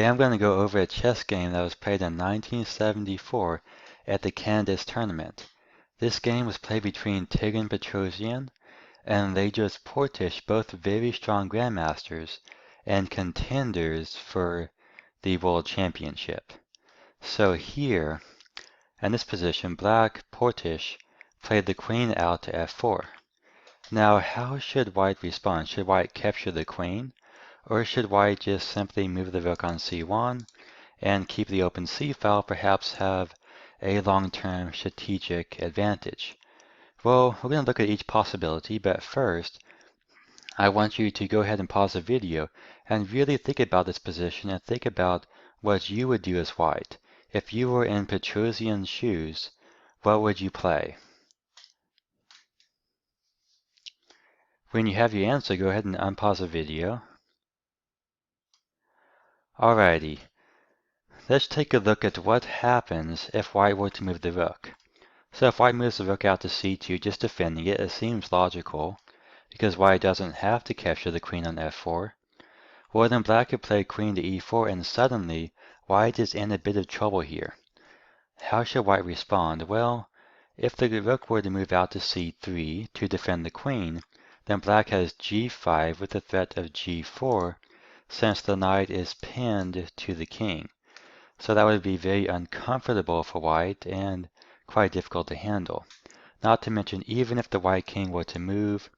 Today I'm going to go over a chess game that was played in 1974 at the Candidates tournament. This game was played between Tigran Petrosian and Lajos Portisch, both very strong grandmasters and contenders for the World Championship. So here, in this position, Black Portisch played the queen out to f4. Now, how should White respond? Should White capture the queen? Or should White just simply move the rook on c1 and keep the open c file, perhaps have a long-term strategic advantage? Well, we're going to look at each possibility, but first, I want you to go ahead and pause the video and really think about this position and think about what you would do as White. If you were in Petrosian's shoes, what would you play? When you have your answer, go ahead and unpause the video. Alrighty, let's take a look at what happens if White were to move the rook. So if White moves the rook out to c2, just defending it, it seems logical, because White doesn't have to capture the queen on f4. Well, then Black could play queen to e4, and suddenly White is in a bit of trouble here. How should White respond? Well, if the rook were to move out to c3 to defend the queen, then Black has g5 with the threat of g4, since the knight is pinned to the king. So that would be very uncomfortable for White and quite difficult to handle. Not to mention, even if the White king were to move,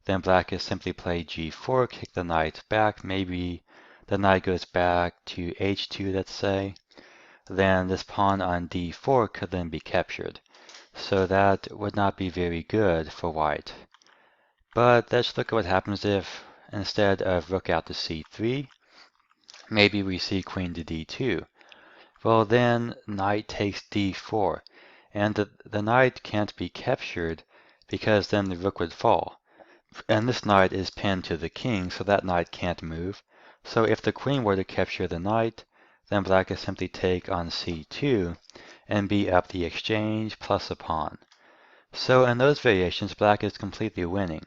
then Black could simply play g4, kick the knight back. Maybe the knight goes back to h2, let's say. Then this pawn on d4 could then be captured. So that would not be very good for White. But let's look at what happens if, instead of rook out to c3, maybe we see queen to d2. Well, then knight takes d4, and the knight can't be captured because then the rook would fall. And this knight is pinned to the king, so that knight can't move. So if the queen were to capture the knight, then Black could simply take on c2 and beat up the exchange plus a pawn. So in those variations, Black is completely winning.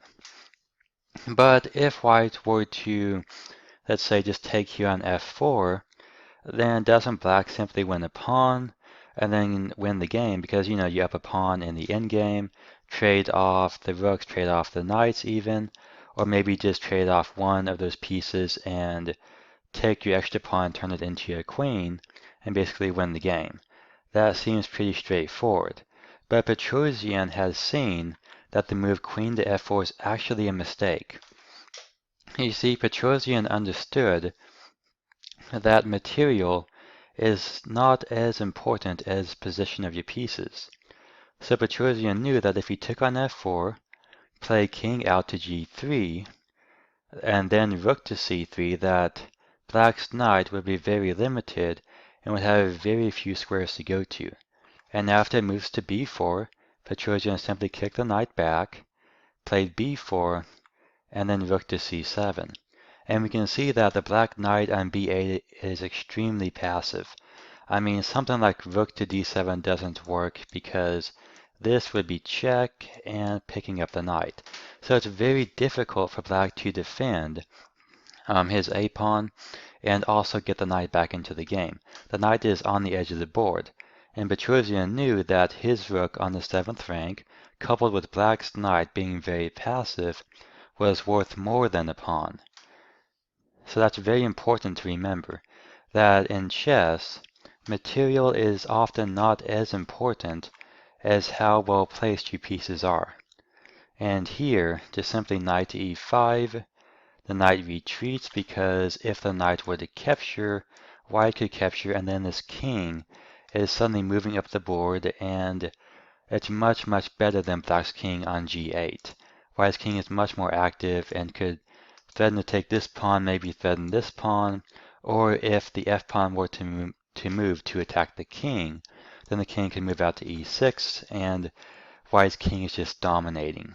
But if White were to, let's say, just take here on f4, then doesn't Black simply win a pawn and then win the game? Because, you up a pawn in the endgame, trade off the rooks, trade off the knights even, or maybe just trade off one of those pieces and take your extra pawn, turn it into a queen, and basically win the game. That seems pretty straightforward. But Petrosian has seen that the move queen to f4 is actually a mistake. You see, Petrosian understood that material is not as important as position of your pieces. So Petrosian knew that if he took on f4, play king out to g3, and then rook to c3, that Black's knight would be very limited and would have very few squares to go to. And after it moves to b4, Petrosian simply kicked the knight back, played b4, and then rook to c7. And we can see that the Black knight on b8 is extremely passive. I mean, something like rook to d7 doesn't work because this would be check and picking up the knight. So it's very difficult for Black to defend his a-pawn and also get the knight back into the game. The knight is on the edge of the board, and Petrosian knew that his rook on the 7th rank, coupled with Black's knight being very passive, was worth more than a pawn. So that's very important to remember, that in chess, material is often not as important as how well placed your pieces are. And here, just simply knight to e5, the knight retreats because if the knight were to capture, White could capture, and then this king is suddenly moving up the board, and it's much, much better than Black's king on g8. White's king is much more active and could threaten to take this pawn, maybe threaten this pawn, or if the f-pawn were to move to attack the king, then the king can move out to e6, and White's king is just dominating.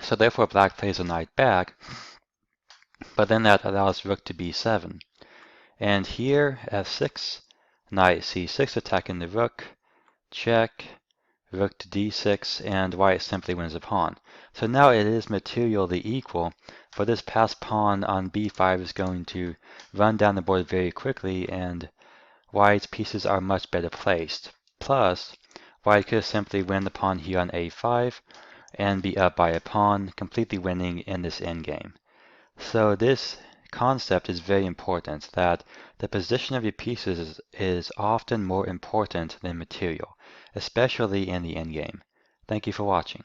So therefore Black plays a knight back, but then that allows rook to b7. And here, f6, knight c6 attacking the rook, check, rook to d6, and white simply wins a pawn. So now it is materially equal, but this passed pawn on b5 is going to run down the board very quickly, and white's pieces are much better placed. Plus, white could simply win the pawn here on a5 and be up by a pawn, completely winning in this endgame. So this concept is very important, that the position of your pieces is often more important than material, especially in the endgame. Thank you for watching.